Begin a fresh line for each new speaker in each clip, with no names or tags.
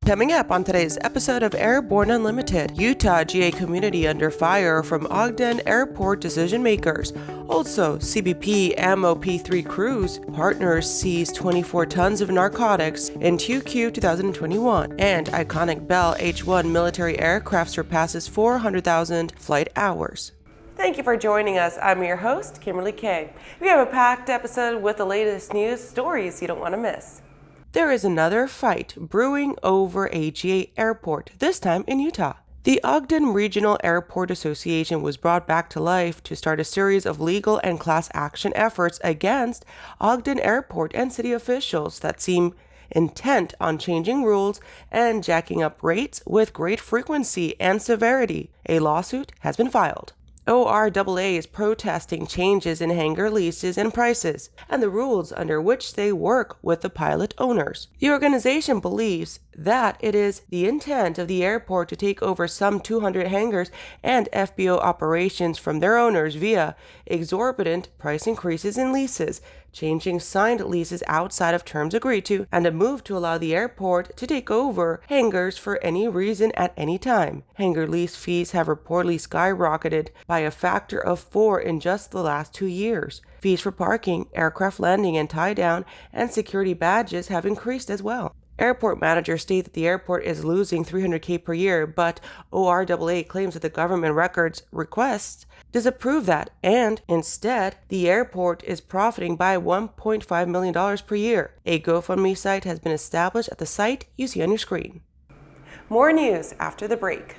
Coming up on today's episode of Airborne Unlimited, Utah GA community under fire from Ogden Airport decision makers. Also, CBP AMO P-3 cruise partners seize 24 tons of narcotics in 2Q 2021, and iconic Bell H-1 military aircraft surpasses 400,000 flight hours. Thank you for joining us. I'm your host, Kimberly Kay. We have a packed episode with the latest news stories you don't want to miss. There is another fight brewing over a GA airport, this time in Utah. The Ogden Regional Airport Association was brought back to life to start a series of legal and class action efforts against Ogden Airport and City officials that seem intent on changing rules and jacking up rates with great frequency and severity. A lawsuit has been filed. ORAA is protesting changes in hangar leases and prices, and the rules under which they work with the pilot owners. The organization believes that it is the intent of the airport to take over some 200 hangars and FBO operations from their owners via exorbitant price increases in leases, changing signed leases outside of terms agreed to, and a move to allow the airport to take over hangars for any reason at any time. Hangar lease fees have reportedly skyrocketed by a factor of 4 in just the last 2 years. Fees for parking, aircraft landing and tie-down, and security badges have increased as well. Airport managers state that the airport is losing $300K per year, but ORAA claims that the government records requests disapprove that, and instead, the airport is profiting by $1.5 million per year. A GoFundMe site has been established at the site you see on your screen. More news after the break.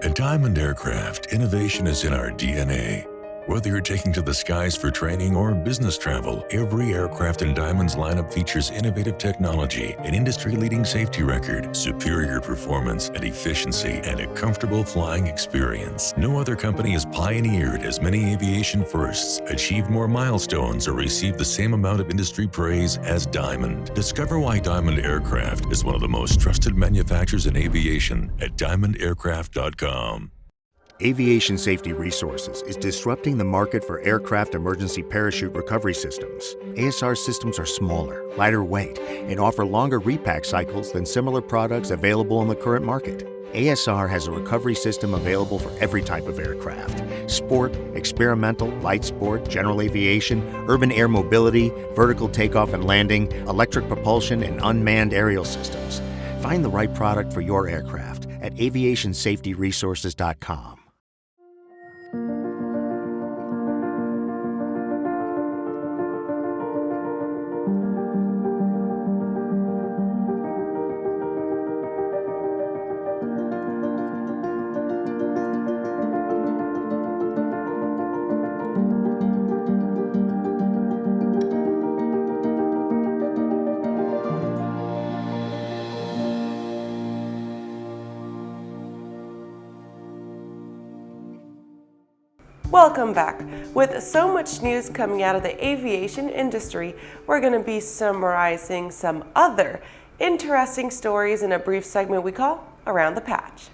At Diamond Aircraft, innovation is in our DNA. Whether you're taking to the skies for training or business travel, every aircraft in Diamond's lineup features innovative technology, an industry-leading safety record, superior performance and efficiency, and a comfortable flying experience. No other company has pioneered as many aviation firsts, achieved more milestones, or received the same amount of industry praise as Diamond. Discover why Diamond Aircraft is one of the most trusted manufacturers in aviation at diamondaircraft.com.
Aviation Safety Resources is disrupting the market for aircraft emergency parachute recovery systems. ASR systems are smaller, lighter weight, and offer longer repack cycles than similar products available in the current market. ASR has a recovery system available for every type of aircraft: sport, experimental, light sport, general aviation, urban air mobility, vertical takeoff and landing, electric propulsion, and unmanned aerial systems. Find the right product for your aircraft at aviationsafetyresources.com.
Welcome back. With so much news coming out of the aviation industry, we're going to be summarizing some other interesting stories in a brief segment we call Around the Patch.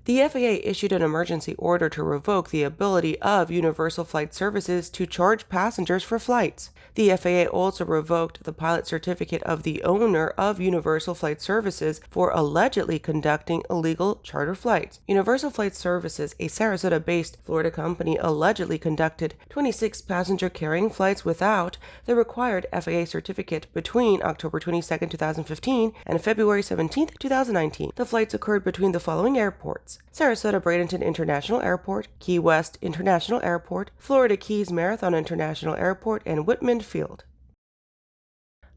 The FAA issued an emergency order to revoke the ability of Universal Flight Services to charge passengers for flights. The FAA also revoked the pilot certificate of the owner of Universal Flight Services for allegedly conducting illegal charter flights. Universal Flight Services, a Sarasota-based Florida company, allegedly conducted 26 passenger-carrying flights without the required FAA certificate between October 22, 2015 and February 17, 2019. The flights occurred between the following airports: Sarasota-Bradenton International Airport, Key West International Airport, Florida Keys Marathon International Airport, and Whitman Field.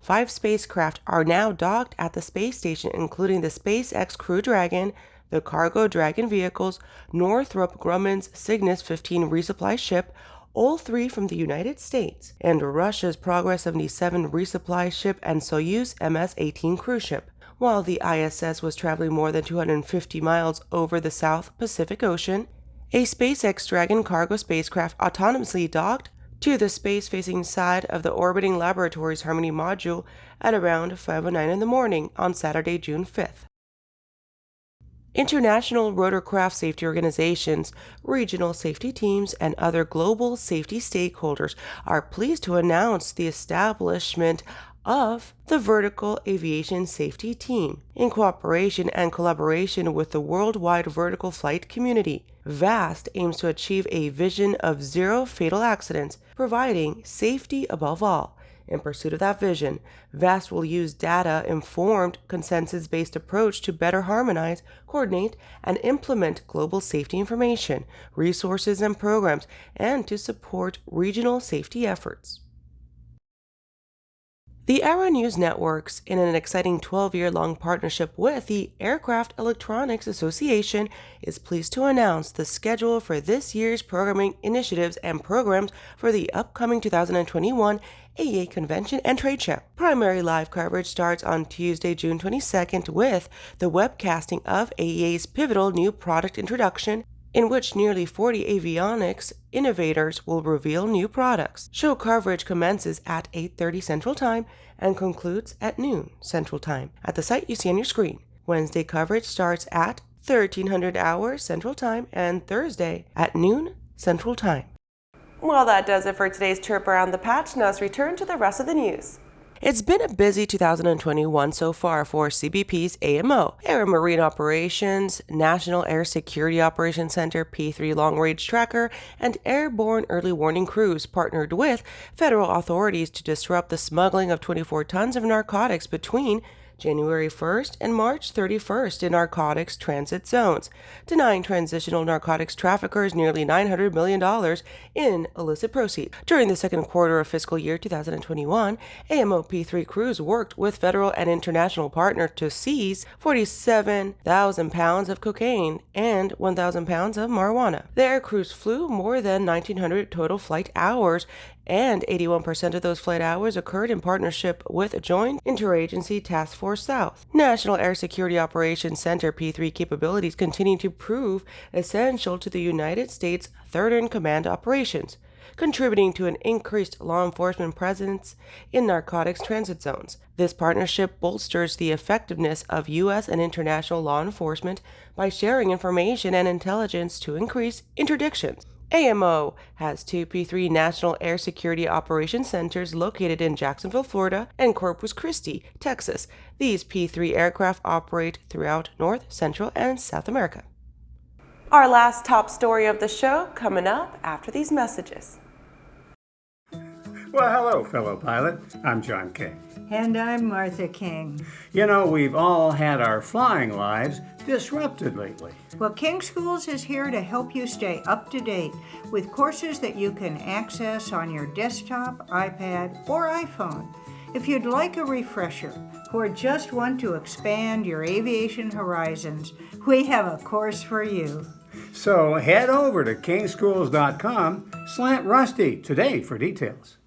5 spacecraft are now docked at the space station, including the SpaceX Crew Dragon, the Cargo Dragon vehicles, Northrop Grumman's Cygnus 15 resupply ship, all 3 from the United States, and Russia's Progress 77 resupply ship and Soyuz MS-18 cruise ship. While the ISS was traveling more than 250 miles over the South Pacific Ocean, a SpaceX Dragon cargo spacecraft autonomously docked to the space-facing side of the orbiting laboratory's Harmony module at around 5:09 in the morning on Saturday, June 5th. International rotorcraft safety organizations, regional safety teams, and other global safety stakeholders are pleased to announce the establishment of the Vertical Aviation Safety Team, in cooperation and collaboration with the worldwide vertical flight community. VAST aims to achieve a vision of zero fatal accidents, providing safety above all. In pursuit of that vision, VAST will use data-informed, consensus-based approach to better harmonize, coordinate, and implement global safety information, resources, and programs, and to support regional safety efforts. The Aero-News networks, in an exciting 12-year-long partnership with the Aircraft Electronics Association, is pleased to announce the schedule for this year's programming initiatives and programs for the upcoming 2021 AEA Convention and Trade Show. Primary live coverage starts on Tuesday, June 22nd with the webcasting of AEA's pivotal new product introduction, in which nearly 40 avionics innovators will reveal new products. Show coverage commences at 8:30 Central Time and concludes at noon Central Time at the site you see on your screen. Wednesday coverage starts at 1300 hours Central Time and Thursday at noon Central Time. Well, that does it for today's trip around the patch. Now let's return to the rest of the news. It's been a busy 2021 so far for CBP's AMO, Air Marine Operations, National Air Security Operations Center, P-3 Long Range Tracker, and Airborne Early Warning Crews partnered with federal authorities to disrupt the smuggling of 24 tons of narcotics between January 1st and March 31st in narcotics transit zones, denying transitional narcotics traffickers nearly $900 million in illicit proceeds. During the second quarter of fiscal year 2021, AMO P-3 crews worked with federal and international partners to seize 47,000 pounds of cocaine and 1,000 pounds of marijuana. The air crews flew more than 1,900 total flight hours, and 81% of those flight hours occurred in partnership with Joint Interagency Task Force South. National Air Security Operations Center P-3 capabilities continue to prove essential to the United States Third in Command operations, contributing to an increased law enforcement presence in narcotics transit zones. This partnership bolsters the effectiveness of U.S. and international law enforcement by sharing information and intelligence to increase interdictions. AMO has two P-3 National Air Security Operations Centers located in Jacksonville, Florida, and Corpus Christi, Texas. These P-3 aircraft operate throughout North, Central, and South America. Our last top story of the show coming up after these messages.
Well, hello, fellow pilot. I'm John King.
And I'm Martha King.
You know, we've all had our flying lives disrupted lately.
Well, King Schools is here to help you stay up to date with courses that you can access on your desktop, iPad, or iPhone. If you'd like a refresher or just want to expand your aviation horizons, we have a course for you.
So head over to kingschools.com/Rusty today for details.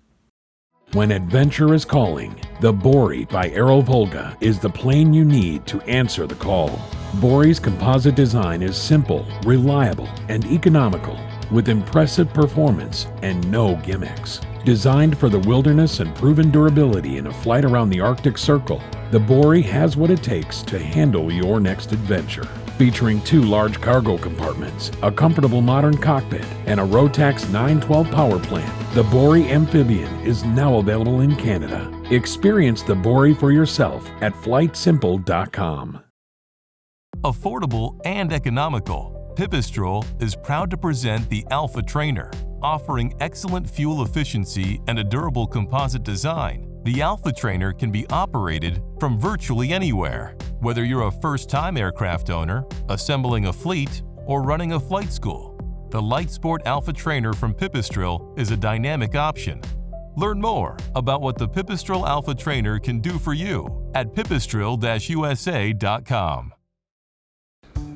When adventure is calling, the Bori by Aero Volga is the plane you need to answer the call. Bori's composite design is simple, reliable, and economical, with impressive performance and no gimmicks. Designed for the wilderness and proven durability in a flight around the Arctic Circle, the Bori has what it takes to handle your next adventure. Featuring 2 large cargo compartments, a comfortable modern cockpit, and a Rotax 912 power plant, the Bori Amphibian is now available in Canada. Experience the Bori for yourself at flightsimple.com.
Affordable and economical, Pipistrel is proud to present the Alpha Trainer. Offering excellent fuel efficiency and a durable composite design, the Alpha Trainer can be operated from virtually anywhere. Whether you're a first-time aircraft owner, assembling a fleet, or running a flight school, the Light Sport Alpha Trainer from Pipistrel is a dynamic option. Learn more about what the Pipistrel Alpha Trainer can do for you at pipistrel-usa.com.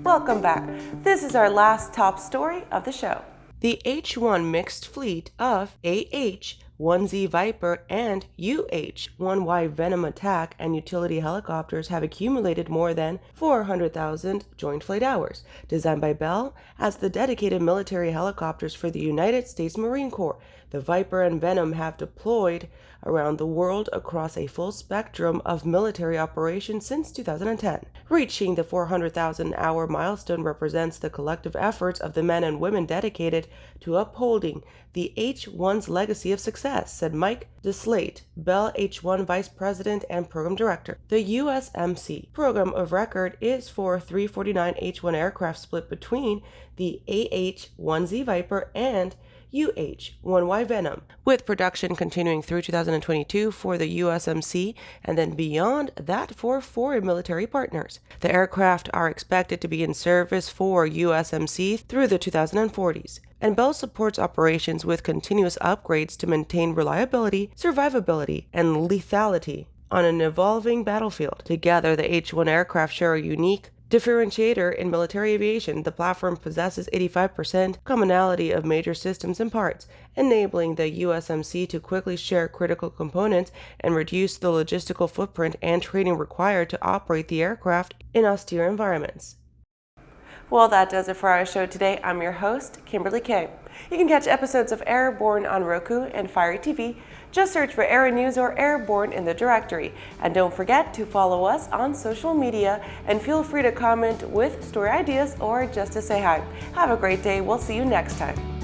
Welcome back. This is our last top story of the show. The H-1 mixed fleet of AH-1Z Viper and UH-1Y Venom attack and utility helicopters have accumulated more than 400,000 joint flight hours, designed by Bell as the dedicated military helicopters for the United States Marine Corps. The Viper and Venom have deployed around the world across a full spectrum of military operations since 2010. Reaching the 400,000-hour milestone represents the collective efforts of the men and women dedicated to upholding the H-1's legacy of success. success, said Mike DeSlate, Bell H-1 Vice President and Program Director. The USMC program of record is for 349 H-1 aircraft split between the AH-1Z Viper and UH-1Y Venom, with production continuing through 2022 for the USMC and then beyond that for foreign military partners. The aircraft are expected to be in service for USMC through the 2040s, and Bell supports operations with continuous upgrades to maintain reliability, survivability, and lethality on an evolving battlefield. Together, the H-1 aircraft share a unique differentiator in military aviation. The platform possesses 85% commonality of major systems and parts, enabling the USMC to quickly share critical components and reduce the logistical footprint and training required to operate the aircraft in austere environments. Well, that does it for our show today. I'm your host, Kimberly Kay. You can catch episodes of Airborne on Roku and Fire TV. Just search for Aero-News or Airborne in the directory. And don't forget to follow us on social media, and feel free to comment with story ideas or just to say hi. Have a great day. We'll see you next time.